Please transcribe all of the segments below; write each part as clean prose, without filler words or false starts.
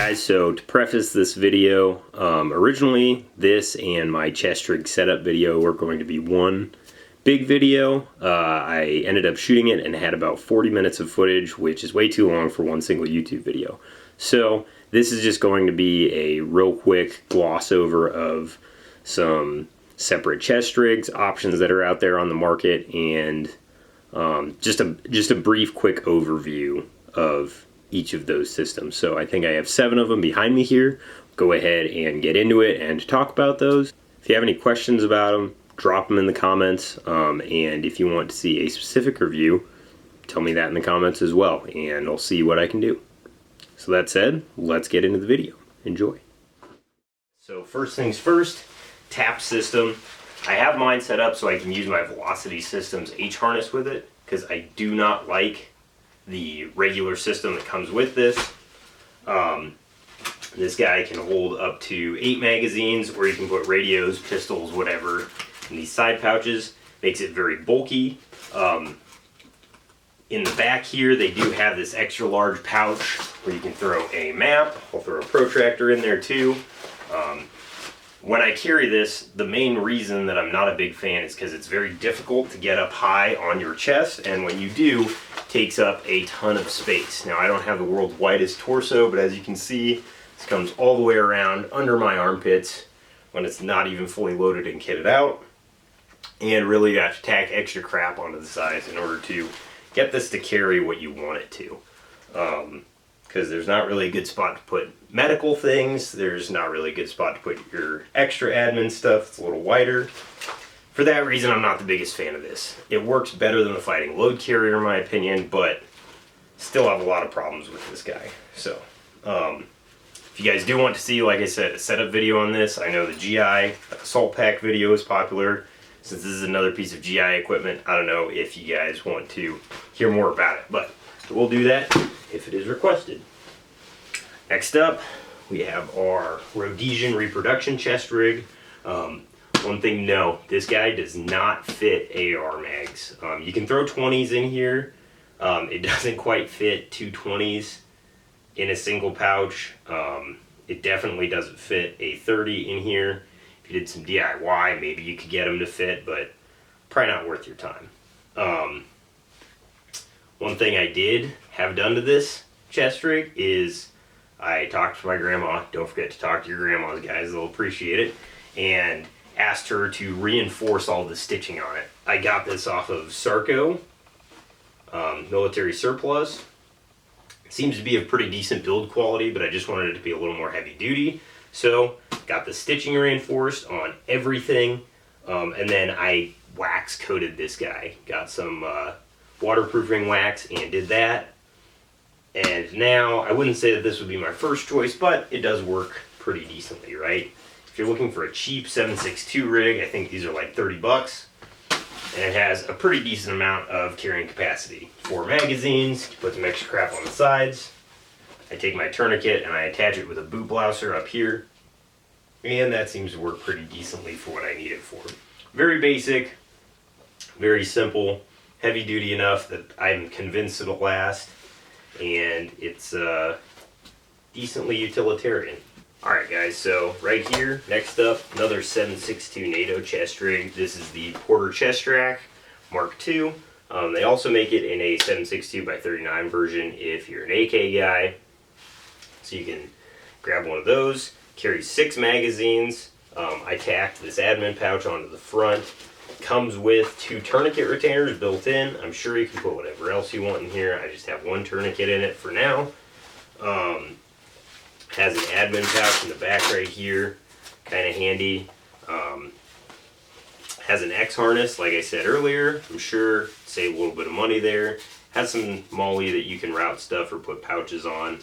guys, so to preface this video, originally this and my chest rig setup video were going to be one big video. I ended up shooting it and had about 40 minutes of footage, which is way too long for one single YouTube video. So this is just going to be a real quick gloss over of some separate chest rigs, options that are out there on the market, and just a brief quick overview of each of those systems. So I think I have 7 of them behind me here. Go ahead and get into it and talk about those. If you have any questions about them, drop them in the comments, and if you want to see a specific review, tell me that in the comments as well, and I'll see what I can do. So that said, let's get into the video. Enjoy. So first things first, TAP system. I have mine set up so I can use my Velocity Systems H-harness with it, because I do not like the regular system that comes with this. This guy can hold up to 8 magazines, or you can put radios, pistols, whatever in these side pouches. Makes it very bulky. In the back here they do have this extra large pouch where you can throw a map. I'll throw a protractor in there too. When I carry this, the main reason that I'm not a big fan is because it's very difficult to get up high on your chest, and when you do, it takes up a ton of space. Now, I don't have the world's widest torso, but as you can see, this comes all the way around under my armpits when it's not even fully loaded and kitted out. And really you have to tack extra crap onto the sides in order to get this to carry what you want it to. Because there's not really a good spot to put medical things. There's not really a good spot to put your extra admin stuff. It's a little wider. For that reason, I'm not the biggest fan of this. It works better than the Fighting Load Carrier in my opinion, but still have a lot of problems with this guy. So, if you guys do want to see, like I said, a setup video on this, I know the GI Assault Pack video is popular. Since this is another piece of GI equipment, I don't know if you guys want to hear more about it, but we'll do that if it is requested. Next up, we have our Rhodesian Reproduction chest rig. One thing to know, this guy does not fit AR mags. You can throw 20s in here. It doesn't quite fit 2 20s in a single pouch. It definitely doesn't fit a 30 in here. If you did some DIY, maybe you could get them to fit, but probably not worth your time. One thing I did have done to this chest rig is I talked to my grandma. Don't forget to talk to your grandmas, guys. They'll appreciate it. And asked her to reinforce all the stitching on it. I got this off of Sarco, military surplus. It seems to be of pretty decent build quality, but I just wanted it to be a little more heavy duty. So got the stitching reinforced on everything, and then I wax coated this guy. Got some waterproofing wax and did that. And now, I wouldn't say that this would be my first choice, but it does work pretty decently, right? If you're looking for a cheap 7.62 rig, I think these are like 30 bucks. And it has a pretty decent amount of carrying capacity. 4 magazines, you put some extra crap on the sides. I take my tourniquet and I attach it with a boot blouser up here. And that seems to work pretty decently for what I need it for. Very basic, very simple, heavy duty enough that I'm convinced it'll last. And it's decently utilitarian. Alright guys, so right here, next up, another 7.62 NATO chest rig. This is the Porter chest rack, Mark II. They also make it in a 7.62 by 39 version if you're an AK guy. So you can grab one of those. Carries 6 magazines. I tacked this admin pouch onto the front. Comes with 2 tourniquet retainers built in. I'm sure you can put whatever else you want in here. I just have 1 tourniquet in it for now. Has an admin pouch in the back right here, kind of handy. Has an X harness, like I said earlier. I'm sure save a little bit of money there. Has some MOLLE that you can route stuff or put pouches on.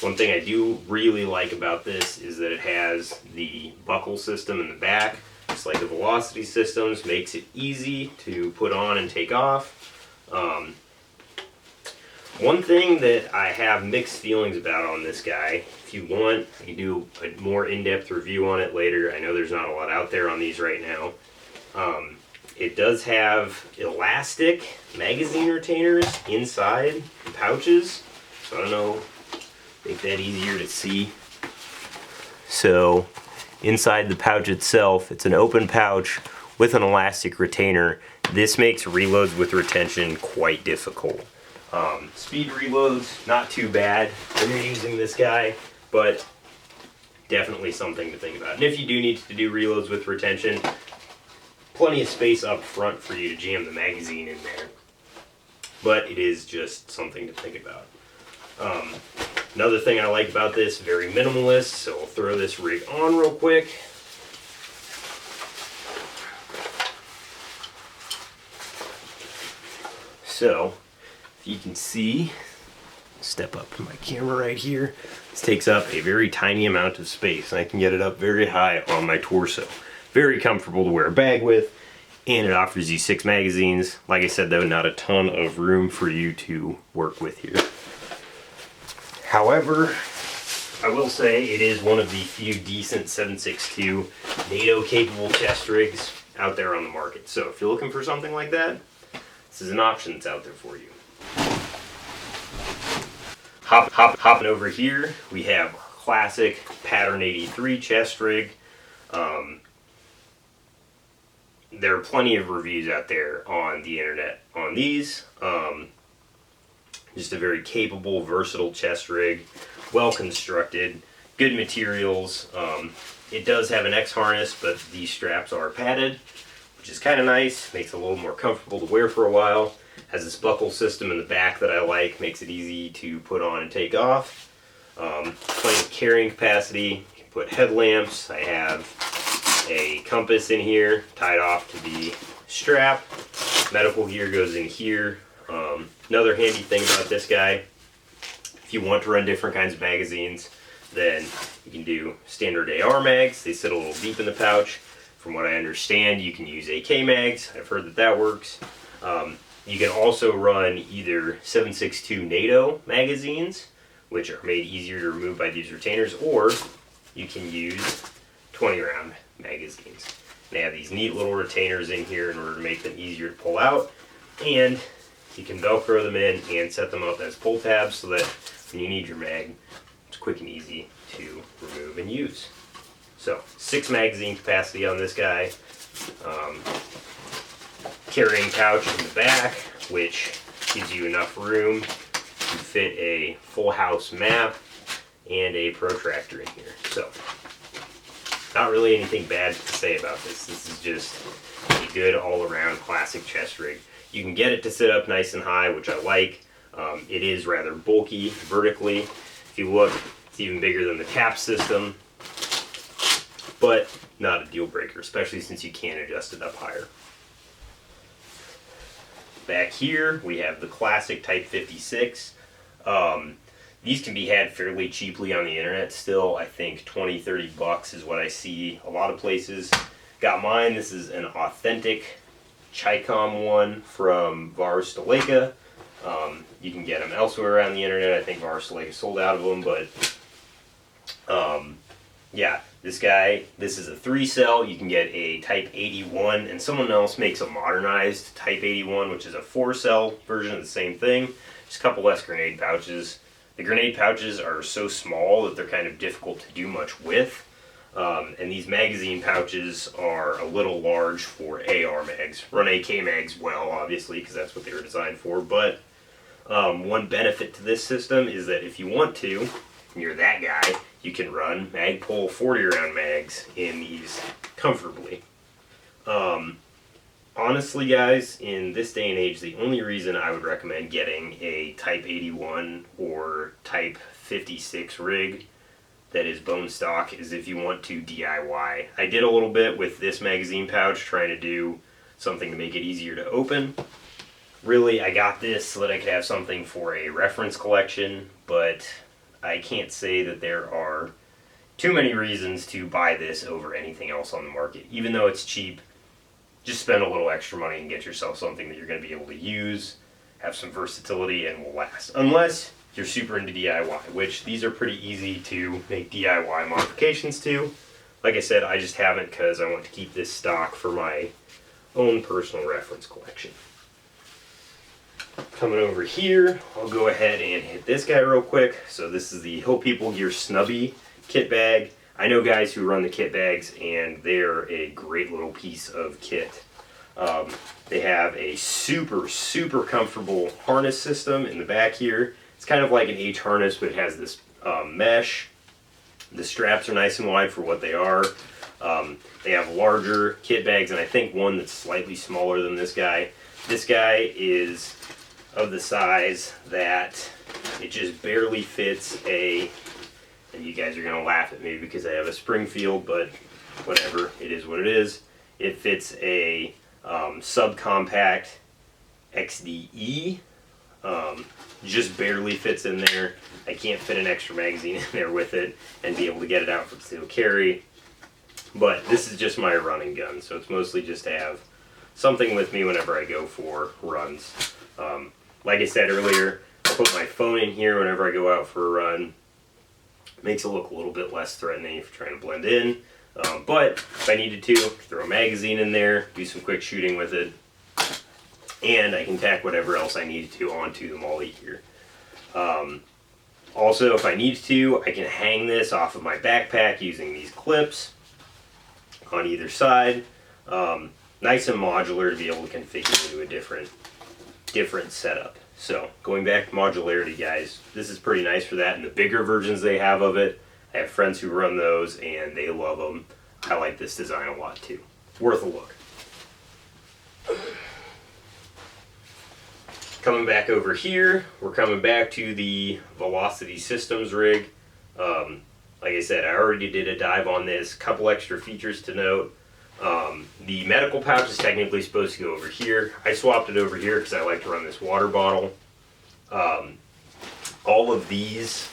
One thing I do really like about this is that it has the buckle system in the back, just like the Velocity Systems. Makes it easy to put on and take off. One thing that I have mixed feelings about on this guy, if you want, I can do a more in-depth review on it later. I know there's not a lot out there on these right now. It does have elastic magazine retainers inside the pouches. So I don't know make that easier to see. So inside the pouch itself, it's an open pouch with an elastic retainer. This makes reloads with retention quite difficult. Speed reloads, not too bad when you're using this guy, but definitely something to think about. And if you do need to do reloads with retention, plenty of space up front for you to jam the magazine in there. But it is just something to think about. Another thing I like about this, very minimalist, so I'll throw this rig on real quick. So, if you can see, step up to my camera right here, this takes up a very tiny amount of space, and I can get it up very high on my torso. Very comfortable to wear a bag with, and it offers you 6 magazines. Like I said though, not a ton of room for you to work with here. However, I will say it is one of the few decent 7.62 NATO capable chest rigs out there on the market. So if you're looking for something like that, this is an option that's out there for you. Hopping over here, we have classic Pattern 83 chest rig. There are plenty of reviews out there on the internet on these. Just a very capable, versatile chest rig, well constructed, good materials. It does have an X harness, but these straps are padded, which is kind of nice, makes it a little more comfortable to wear for a while. Has this buckle system in the back that I like, makes it easy to put on and take off. Plenty of carrying capacity, you can put headlamps. I have a compass in here tied off to the strap. Medical gear goes in here. Another handy thing about this guy, if you want to run different kinds of magazines, then you can do standard AR mags. They sit a little deep in the pouch. From what I understand, you can use AK mags. I've heard that that works. You can also run either 7.62 NATO magazines, which are made easier to remove by these retainers, or you can use 20 round magazines. They have these neat little retainers in here in order to make them easier to pull out, and you can Velcro them in and set them up as pull tabs so that when you need your mag, it's quick and easy to remove and use. So 6 magazine capacity on this guy. Carrying pouch in the back, which gives you enough room to fit a full house map and a protractor in here. So, not really anything bad to say about this. This is just a good all-around classic chest rig. You can get it to sit up nice and high, which I like. It is rather bulky vertically. If you look, it's even bigger than the TAP system, but not a deal breaker, especially since you can adjust it up higher. Back here, we have the classic Type 56. These can be had fairly cheaply on the internet still. I think 20, 30 bucks is what I see a lot of places. Got mine. This is an authentic Chicom one from Varus-Stoleka. You can get them elsewhere around the internet. I think Varus-Stoleka sold out of them, but yeah, this guy, this is a 3-cell. You can get a Type 81, and someone else makes a modernized Type 81, which is a 4-cell version of the same thing. Just a couple less grenade pouches. The grenade pouches are so small that they're kind of difficult to do much with. And these magazine pouches are a little large for AR mags. Run AK mags well, obviously, because that's what they were designed for. But one benefit to this system is that if you want to, and you're that guy, you can run Magpul 40-round mags in these comfortably. Honestly, guys, in this day and age, the only reason I would recommend getting a Type 81 or Type 56 rig that is bone stock is if you want to DIY. I did a little bit with this magazine pouch, trying to do something to make it easier to open. Really, I got this so that I could have something for a reference collection, but I can't say that there are too many reasons to buy this over anything else on the market. Even though it's cheap, just spend a little extra money and get yourself something that you're going to be able to use, have some versatility, and will last. Unless you're super into DIY, which these are pretty easy to make DIY modifications to. Like I said, I just haven't because I want to keep this stock for my own personal reference collection. Coming over here, I'll go ahead and hit this guy real quick. So this is the Hill People Gear Snubby kit bag. I know guys who run the kit bags, and they're a great little piece of kit. They have a super comfortable harness system in the back here. It's kind of like an H harness, but it has this mesh. The straps are nice and wide for what they are. They have larger kit bags, and I think one that's slightly smaller than this guy. This guy is of the size that it just barely fits a, and you guys are going to laugh at me because I have a Springfield, but whatever, it is what it is. It fits a subcompact XDE, just barely fits in there. I can't fit an extra magazine in there with it and be able to get it out for concealed carry. But this is just my running gun, so it's mostly just to have something with me whenever I go for runs. Like I said earlier, I'll put my phone in here whenever I go out for a run. Makes it look a little bit less threatening if you're trying to blend in. But if I needed to, throw a magazine in there, do some quick shooting with it, and I can tack whatever else I needed to onto the MKII here. Also, if I need to, I can hang this off of my backpack using these clips on either side. Nice and modular to be able to configure into a different setup. So going back to modularity, guys, this is pretty nice for that, and the bigger versions they have of it, I have friends who run those and they love them. I like this design a lot too. Worth a look. Coming back over here, we're coming back to the Velocity Systems rig. Like I said, I already did a dive on this. Couple extra features to note. The medical pouch is technically supposed to go over here. I swapped it over here because I like to run this water bottle. All of these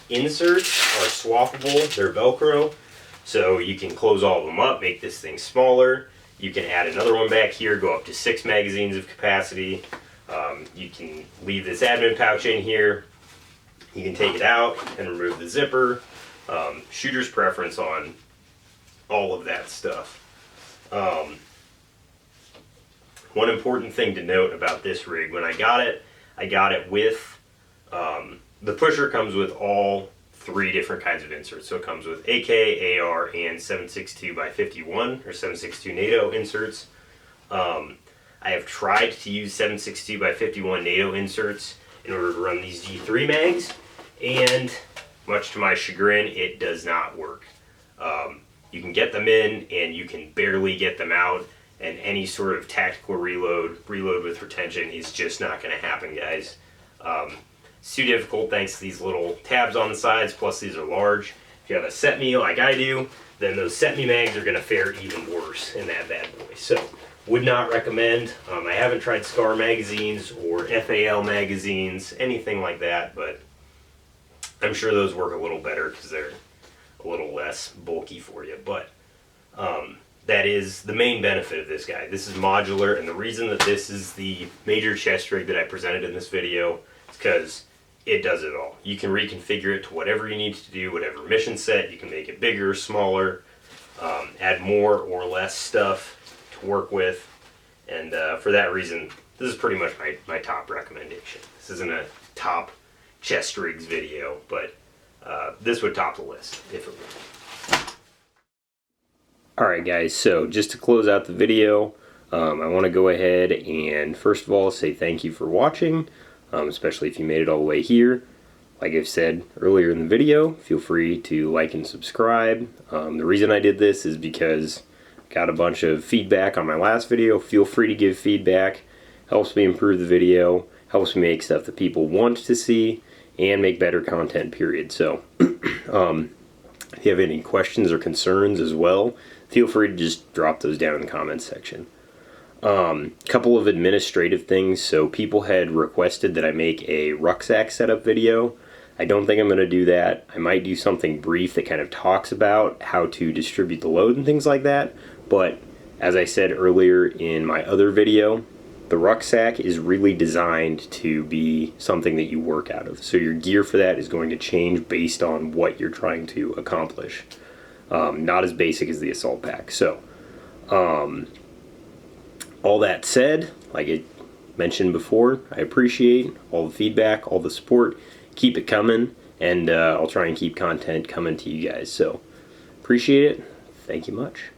inserts are swappable. They're Velcro, so you can close all of them up, make this thing smaller. You can add another one back here, go up to 6 magazines of capacity. You can leave this admin pouch in here. You can take it out and remove the zipper. Shooter's preference on all of that stuff. One important thing to note about this rig, when I got it with, the pusher comes with all 3 different kinds of inserts. So it comes with AK, AR, and 7.62x51 or 7.62 NATO inserts. I have tried to use 7.62x51 NATO inserts in order to run these G3 mags, and much to my chagrin, it does not work. You can get them in and you can barely get them out, and any sort of tactical reload with retention is just not going to happen, guys. It's too difficult thanks to these little tabs on the sides, plus these are large. If you have a set me like I do, then those set me mags are going to fare even worse in that bad boy. So, would not recommend. I haven't tried SCAR magazines or FAL magazines, anything like that, but I'm sure those work a little better because they're a little less bulky for you. But that is the main benefit of this guy. This is modular, and the reason that this is the major chest rig that I presented in this video is because it does it all. You can reconfigure it to whatever you need to do, whatever mission set. You can make it bigger, smaller, add more or less stuff to work with, and for that reason, this is pretty much my top recommendation. This isn't a top chest rigs video, but this would top the list if it were. Alright guys, so just to close out the video, I want to go ahead and first of all say thank you for watching, especially if you made it all the way here. Like I've said earlier in the video, feel free to like and subscribe. The reason I did this is because I got a bunch of feedback on my last video. Feel free to give feedback. Helps me improve the video, helps me make stuff that people want to see, and make better content, period. So, if you have any questions or concerns as well, feel free to just drop those down in the comments section. Couple of administrative things. So people had requested that I make a rucksack setup video. I don't think I'm going to do that. I might do something brief that kind of talks about how to distribute the load and things like that. But as I said earlier in my other video, the rucksack is really designed to be something that you work out of. So your gear for that is going to change based on what you're trying to accomplish. Not as basic as the assault pack. So, all that said, like mentioned before, I appreciate all the feedback, all the support. Keep it coming, and I'll try and keep content coming to you guys. So appreciate it. Thank you much.